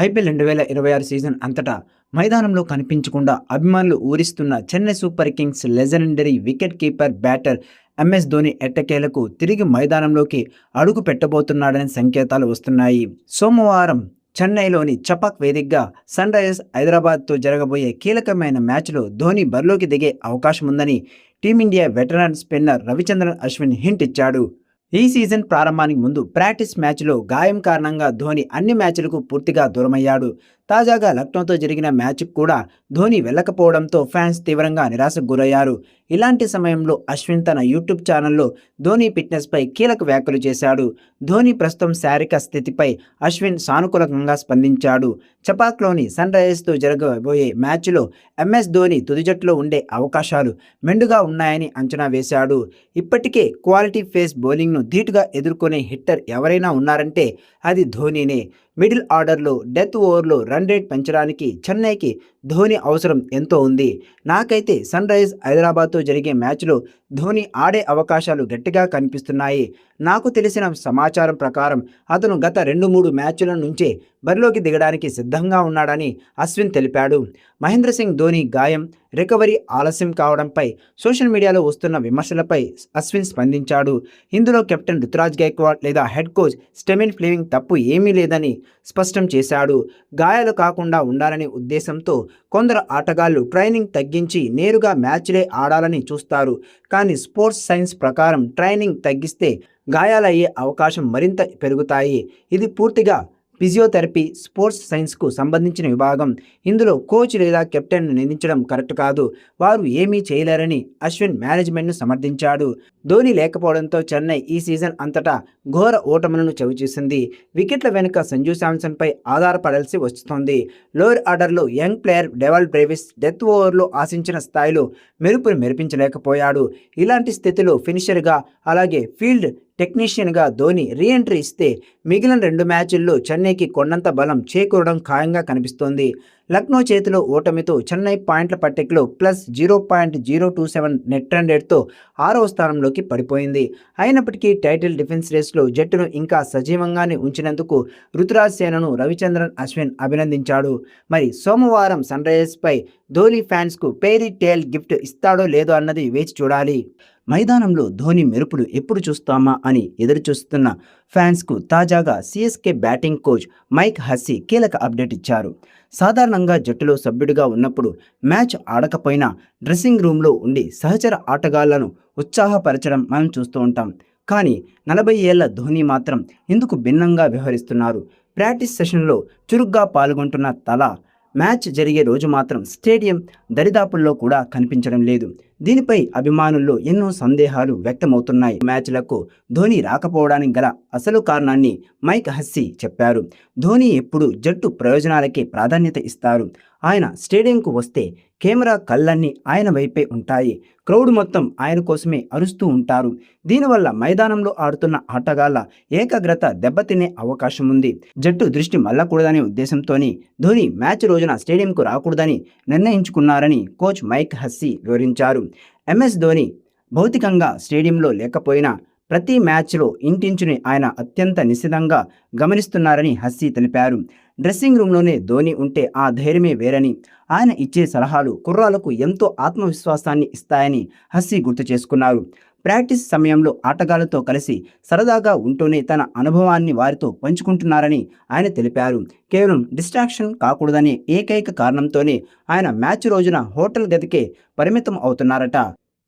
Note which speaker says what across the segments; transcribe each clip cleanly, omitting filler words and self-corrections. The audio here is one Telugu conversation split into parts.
Speaker 1: ఐపీఎల్ 2026 సీజన్ అంతటా మైదానంలో కనిపించకుండా అభిమానులు ఊరిస్తున్న Chennai Super Kings legendary wicket keeper batter MS Dhoni ఎట్టకేలకు తిరిగి మైదానంలోకి అడుగు పెట్టబోతున్నాడనే సంకేతాలు వస్తున్నాయి. సోమవారం చెన్నైలోని చపాక్ వేదికగా సన్ రైజర్స్ హైదరాబాద్తో జరగబోయే కీలకమైన మ్యాచ్లో ధోని బరిలోకి దిగే అవకాశం ఉందని team India veteran spinner Ravichandran Ashwin hint ఇచ్చాడు. ఈ సీజన్ ప్రారంభానికి ముందు ప్రాక్టీస్ మ్యాచ్లో గాయం కారణంగా ధోని అన్ని మ్యాచ్లకు పూర్తిగా దూరమయ్యాడు. తాజాగా లక్నోతో జరిగిన మ్యాచ్కు కూడా ధోని వెళ్ళకపోవడంతో ఫ్యాన్స్ తీవ్రంగా నిరాశకు గురయ్యారు. ఇలాంటి సమయంలో అశ్విన్ తన యూట్యూబ్ ఛానల్లో ధోని ఫిట్నెస్పై కీలక వ్యాఖ్యలు చేశాడు. ధోని ప్రస్తుతం శారీరక స్థితిపై అశ్విన్ సానుకూలంగా స్పందించాడు. చపాక్లోని సన్ రైజర్స్తో జరగబోయే మ్యాచ్లో ఎంఎస్ ధోని తుది జట్టులో ఉండే అవకాశాలు మెండుగా ఉన్నాయని అంచనా వేశాడు. ఇప్పటికే క్వాలిటీ ఫేస్ బౌలింగ్ను ధీటుగా ఎదుర్కొనే హిట్టర్ ఎవరైనా ఉన్నారంటే అది ధోనీనే. మిడిల్ ఆర్డర్లో డెత్ ఓవర్లో రన్ రేట్ పెంచడానికి చెన్నైకి ధోని అవసరం ఎంతో ఉంది. నాకైతే సన్ రైజర్స్ హైదరాబాద్తో జరిగే మ్యాచ్లో ధోని ఆడే అవకాశాలు గట్టిగా కనిపిస్తున్నాయి. నాకు తెలిసిన సమాచారం ప్రకారం అతను గత 2-3 మ్యాచ్ల నుంచే బరిలోకి దిగడానికి సిద్ధంగా ఉన్నాడని అశ్విన్ తెలిపాడు. మహేంద్ర సింగ్ ధోని గాయం, రికవరీ ఆలస్యం కావడంపై సోషల్ మీడియాలో వస్తున్న విమర్శలపై అశ్విన్ స్పందించాడు. ఇందులో కెప్టెన్ రుతురాజ్ గైక్వాడ్ లేదా హెడ్ కోచ్ స్టెమిన్ ఫ్లెమింగ్ తప్పు ఏమీ లేదని స్పష్టం చేశాడు. గాయాలు కాకుండా ఉండాలనే ఉద్దేశంతో కొందరు ఆటగాళ్లు ట్రైనింగ్ తగ్గించి నేరుగా మ్యాచ్లే ఆడాలని చూస్తారు. కానీ స్పోర్ట్స్ సైన్స్ ప్రకారం ట్రైనింగ్ తగ్గిస్తే గాయాలయ్యే అవకాశం మరింత పెరుగుతాయి. ఇది పూర్తిగా ఫిజియోథెరపీ, స్పోర్ట్స్ సైన్స్కు సంబంధించిన విభాగం. ఇందులో కోచ్ లేదా కెప్టెన్ను నిందించడం కరెక్ట్ కాదు. వారు ఏమీ చేయలేరని అశ్విన్ మేనేజ్మెంట్ను సమర్థించాడు. ధోని లేకపోవడంతో చెన్నై ఈ సీజన్ అంతటా ఘోర ఓటములను చవిచూసింది. వికెట్ల వెనుక సంజు శాంసన్పై ఆధారపడాల్సి వస్తోంది. లోయర్ ఆర్డర్లో young player devil Brevis death ఓవర్లో ఆశించిన స్థాయిలో మెరుపును మెరిపించలేకపోయాడు. ఇలాంటి స్థితిలో ఫినిషర్గా అలాగే ఫీల్డ్ టెక్నీషియన్గా ధోని రీఎంట్రీ ఇస్తే మిగిలిన 2 మ్యాచ్ల్లో చెన్నైకి కొండంత బలం చేకూరడం ఖాయంగా కనిపిస్తోంది. లక్నో చేతిలో ఓటమితో చెన్నై పాయింట్ల పట్టికలో +0.027 నెట్ రన్ రేట్తో 6వ స్థానంలోకి పడిపోయింది. అయినప్పటికీ టైటిల్ డిఫెన్స్ రేస్లో జట్టును ఇంకా సజీవంగానే ఉంచినందుకు రుతురాజ్ సేనను రవిచంద్రన్ అశ్విన్ అభినందించాడు. మరి సోమవారం సన్ రైజర్స్పై ధోని ఫ్యాన్స్కు ఫెయిరీ టేల్ గిఫ్ట్ ఇస్తాడో లేదో అన్నది వేచి చూడాలి. మైదానంలో ధోని మెరుపులు ఎప్పుడు చూస్తామా అని ఎదురుచూస్తున్న ఫ్యాన్స్కు తాజాగా CSK batting coach Mike Hussey కీలక అప్డేట్ ఇచ్చారు. సాధారణంగా జట్టులో సభ్యుడిగా ఉన్నప్పుడు మ్యాచ్ ఆడకపోయినా డ్రెస్సింగ్ రూమ్లో ఉండి సహచర ఆటగాళ్లను ఉత్సాహపరచడం మనం చూస్తూ ఉంటాం. కానీ 40 ఏళ్ల ధోని మాత్రం ఇందుకు భిన్నంగా వ్యవహరిస్తున్నారు. ప్రాక్టీస్ సెషన్లో చురుగ్గా పాల్గొంటున్న తల మ్యాచ్ జరిగే రోజు మాత్రం స్టేడియం దరిదాపుల్లో కూడా కనిపించడం లేదు. దీనిపై అభిమానుల్లో ఎన్నో సందేహాలు వ్యక్తమవుతున్నాయి. మ్యాచ్లకు ధోని రాకపోవడానికి గల అసలు కారణాన్ని మైక్ హస్సీ చెప్పారు. ధోని ఎప్పుడు జట్టు ప్రయోజనాలకే ప్రాధాన్యత ఇస్తారు. ఆయన స్టేడియంకు వస్తే కెమెరా కళ్ళన్నీ ఆయన వైపే ఉంటాయి. క్రౌడ్ మొత్తం ఆయన కోసమే అరుస్తూ ఉంటారు. దీనివల్ల మైదానంలో ఆడుతున్న ఆటగాళ్ల ఏకాగ్రత దెబ్బతినే అవకాశం ఉంది. జట్టు దృష్టి మళ్ళకూడదనే ఉద్దేశంతోనే ధోని మ్యాచ్ రోజున స్టేడియంకు రాకూడదని నిర్ణయించుకున్నారని కోచ్ మైక్ హస్సీ వివరించారు. ఎంఎస్ ధోని భౌతికంగా స్టేడియంలో లేకపోయినా ప్రతి మ్యాచ్లో ఇంటించుని ఆయన అత్యంత నిశితంగా గమనిస్తున్నారని హస్సీ తెలిపారు. డ్రెస్సింగ్ రూమ్లోనే ధోని ఉంటే ఆ ధైర్యమే వేరని, ఆయన ఇచ్చే సలహాలు కుర్రాలకు ఎంతో ఆత్మవిశ్వాసాన్ని ఇస్తాయని హస్సీ గుర్తు చేసుకున్నారు. ప్రాక్టీస్ సమయంలో ఆటగాళ్లతో కలిసి సరదాగా ఉంటూనే తన అనుభవాన్ని వారితో పంచుకుంటున్నారని ఆయన తెలిపారు. కేవలం డిస్ట్రాక్షన్ కాకూడదనే ఏకైక కారణంతోనే ఆయన మ్యాచ్ రోజున హోటల్ గదికే పరిమితం అవుతున్నారట.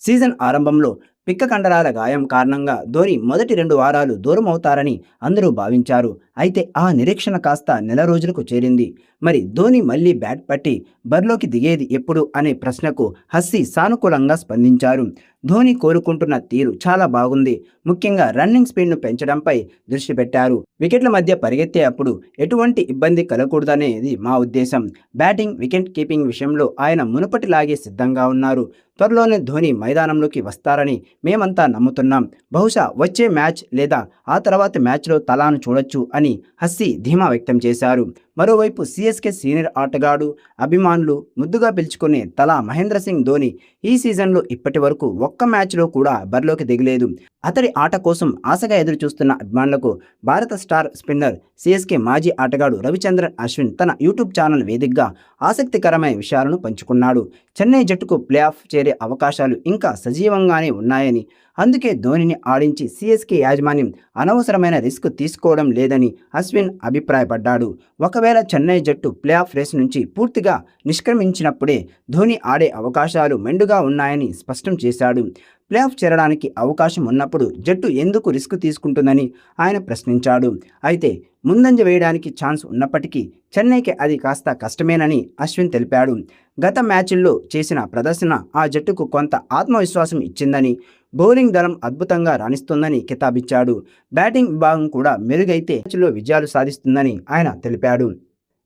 Speaker 1: సీజన్ ఆరంభంలో పిక్క కండరాల గాయం కారణంగా ధోని మొదటి 2 వారాలు దూరం అవుతారని అందరూ భావించారు. అయితే ఆ నిరీక్షణ కాస్త నెల రోజులకు చేరింది. మరి ధోని మళ్ళీ బ్యాట్ పట్టి బరిలోకి దిగేది ఎప్పుడు అనే ప్రశ్నకు హస్సీ సానుకూలంగా స్పందించారు. ధోని కోరుకుంటున్న తీరు చాలా బాగుంది. ముఖ్యంగా రన్నింగ్ స్పీడ్ను పెంచడంపై దృష్టి పెట్టారు. వికెట్ల మధ్య పరిగెత్తే అప్పుడు ఎటువంటి ఇబ్బంది కలగకూడదనేది మా ఉద్దేశం. బ్యాటింగ్, వికెట్ కీపింగ్ విషయంలో ఆయన మునుపటిలాగే సిద్ధంగా ఉన్నారు. త్వరలోనే ధోని మైదానంలోకి వస్తారని మేమంతా నమ్ముతున్నాం. బహుశా వచ్చే మ్యాచ్ లేదా ఆ తర్వాత మ్యాచ్లో తలాను చూడొచ్చు అని హస్సీ ధీమా వ్యక్తం చేశారు. మరోవైపు సిఎస్కే సీనియర్ ఆటగాడు, అభిమానులు ముద్దుగా పిలుచుకునే తలా మహేంద్ర సింగ్ ధోని ఈ సీజన్లో ఇప్పటి వరకు ఒక్క మ్యాచ్లో కూడా బరిలోకి దిగలేదు. అతడి ఆట కోసం ఆశగా ఎదురుచూస్తున్న అభిమానులకు భారత స్టార్ స్పిన్నర్ సిఎస్కే మాజీ ఆటగాడు రవిచంద్రన్ అశ్విన్ తన యూట్యూబ్ ఛానల్ వేదికగా ఆసక్తికరమైన విషయాలను పంచుకున్నాడు. చెన్నై జట్టుకు ప్లే ఆఫ్ చేరే అవకాశాలు ఇంకా సజీవంగానే ఉన్నాయని, అందుకే ధోనిని ఆడించి సిఎస్కే యాజమాన్యం అనవసరమైన రిస్క్ తీసుకోవడం లేదని అశ్విన్ అభిప్రాయపడ్డాడు. ఒకవేళ చెన్నై జట్టు ప్లే ఆఫ్ రేస్ నుంచి పూర్తిగా నిష్క్రమించినప్పుడే ధోని ఆడే అవకాశాలు మెండుగా ఉన్నాయని స్పష్టం చేశాడు. ప్లే ఆఫ్ చేరడానికి అవకాశం ఉన్నప్పుడు జట్టు ఎందుకు రిస్క్ తీసుకుంటుందని ఆయన ప్రశ్నించాడు. అయితే ముందంజ వేయడానికి ఛాన్స్ ఉన్నప్పటికీ చెన్నైకి అది కాస్త కష్టమేనని అశ్విన్ తెలిపాడు. గత మ్యాచ్ల్లో చేసిన ప్రదర్శన ఆ జట్టుకు కొంత ఆత్మవిశ్వాసం ఇచ్చిందని, బౌలింగ్ దళం అద్భుతంగా రాణిస్తుందని కితాబిచ్చాడు. బ్యాటింగ్ విభాగం కూడా మెరుగైతే మ్యాచ్లో విజయాలు సాధిస్తుందని ఆయన తెలిపాడు.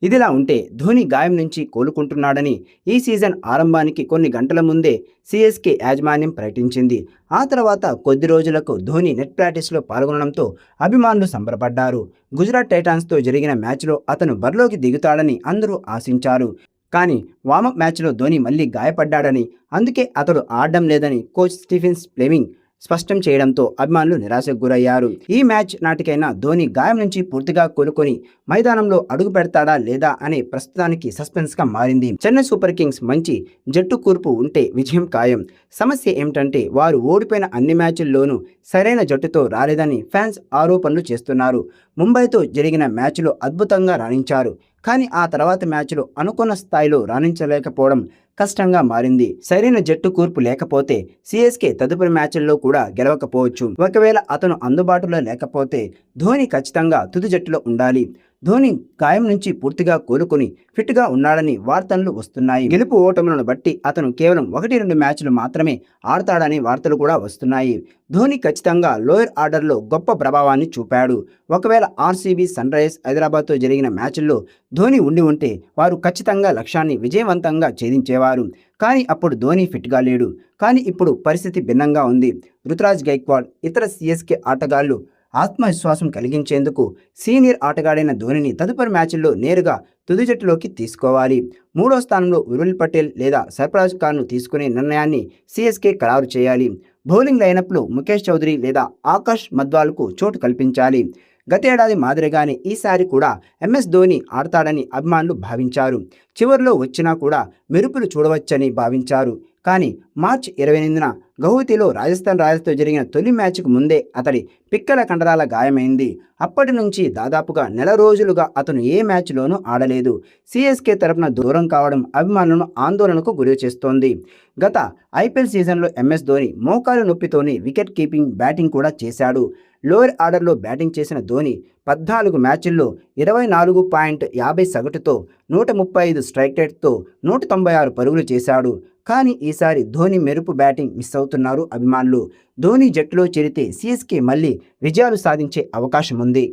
Speaker 1: ఇదిలా ఉంటే ధోని గాయం నుంచి కోలుకుంటున్నాడని ఈ సీజన్ ఆరంభానికి కొన్ని గంటల ముందే సిఎస్కే యాజమాన్యం ప్రకటించింది. ఆ తర్వాత కొద్ది రోజులకు ధోని నెట్ ప్రాక్టీస్లో పాల్గొనడంతో అభిమానులు సంబరపడ్డారు. గుజరాత్ టైటాన్స్తో జరిగిన మ్యాచ్లో అతను బరిలోకి దిగుతాడని అందరూ ఆశించారు. కానీ వార్మప్ మ్యాచ్లో ధోని మళ్ళీ గాయపడ్డాడని, అందుకే అతడు ఆడడం లేదని కోచ్ స్టీఫెన్ ఫ్లెమింగ్ స్పష్టం చేయడంతో అభిమానులు నిరాశకు గురయ్యారు. ఈ మ్యాచ్ నాటికైనా ధోని గాయం నుంచి పూర్తిగా కోలుకొని మైదానంలో అడుగు పెడతాడా లేదా అనే ప్రస్తుతానికి సస్పెన్స్గా మారింది. చెన్నై సూపర్ కింగ్స్ మంచి జట్టు కూర్పు ఉంటే విజయం ఖాయం. సమస్య ఏమిటంటే వారు ఓడిపోయిన అన్ని మ్యాచ్ల్లోనూ సరైన జట్టుతో రాలేదని ఫ్యాన్స్ ఆరోపణలు చేస్తున్నారు. ముంబైతో జరిగిన మ్యాచ్లో అద్భుతంగా రాణించారు, కానీ ఆ తర్వాత మ్యాచ్లో అనుకున్న స్థాయిలో రాణించలేకపోవడం కష్టంగా మారింది. సరైన జట్టు కూర్పు లేకపోతే సిఎస్కే తదుపరి మ్యాచ్ల్లో కూడా గెలవకపోవచ్చు. ఒకవేళ అతను అందుబాటులో లేకపోతే ధోని ఖచ్చితంగా తుది జట్టులో ఉండాలి. ధోని గాయం నుంచి పూర్తిగా కోలుకొని ఫిట్గా ఉన్నాడని వార్తలు వస్తున్నాయి. గెలుపు ఓటములను బట్టి అతను కేవలం 1-2 మ్యాచ్లు మాత్రమే ఆడతాడని వార్తలు కూడా వస్తున్నాయి. ధోని ఖచ్చితంగా లోయర్ ఆర్డర్లో గొప్ప ప్రభావాన్ని చూపాడు. ఒకవేళ ఆర్సీబీ, సన్ రైజర్స్ హైదరాబాద్తో జరిగిన మ్యాచ్ల్లో ధోని ఉండి ఉంటే వారు ఖచ్చితంగా లక్ష్యాన్ని విజయవంతంగా ఛేదించేవారు. కానీ అప్పుడు ధోని ఫిట్గా లేడు. కానీ ఇప్పుడు పరిస్థితి భిన్నంగా ఉంది. రుతురాజ్ గైక్వాడ్, ఇతర సిఎస్కే ఆటగాళ్లు ఆత్మవిశ్వాసం కలిగించేందుకు సీనియర్ ఆటగాడైన ధోనిని తదుపరి మ్యాచ్ల్లో నేరుగా తుది జట్టులోకి తీసుకోవాలి. 3వ స్థానంలో ఉర్విల్ పటేల్ లేదా సర్ఫరాజ్ ఖాన్ను తీసుకునే నిర్ణయాన్ని సిఎస్కే ఖరారు చేయాలి. బౌలింగ్ లైనప్లో ముఖేష్ చౌదరి లేదా ఆకాష్ మద్వాల్కు చోటు కల్పించాలి. గతేడాది మాదిరిగానే ఈసారి కూడా ఎంఎస్ ధోని ఆడతాడని అభిమానులు భావించారు. చివరిలో వచ్చినా కూడా మెరుపులు చూడవచ్చని భావించారు. కానీ మార్చి 28న గౌహతిలో రాజస్థాన్ రాయల్స్తో జరిగిన తొలి మ్యాచ్కు ముందే అతడి పిక్కల కండరాల గాయమైంది. అప్పటి నుంచి దాదాపుగా నెల రోజులుగా అతను ఏ మ్యాచ్లోనూ ఆడలేదు. సిఎస్కే తరపున దూరం కావడం అభిమానులను ఆందోళనకు గురి చేస్తోంది. గత ఐపీఎల్ సీజన్లో ఎంఎస్ ధోని మోకాలు నొప్పితోనే వికెట్ కీపింగ్, బ్యాటింగ్ కూడా చేశాడు. లోయర్ ఆర్డర్లో బ్యాటింగ్ చేసిన ధోని 14 మ్యాచ్ల్లో 24.50 సగటుతో 135 స్ట్రైక్ రేట్తో 196 పరుగులు చేశాడు. కానీ ఈసారి ధోని మెరుపు బ్యాటింగ్ మిస్ అవుతున్నారు అభిమానులు. ధోని జట్టులో చేరితే సిఎస్కే మళ్ళీ విజయాలు సాధించే అవకాశం ఉంది.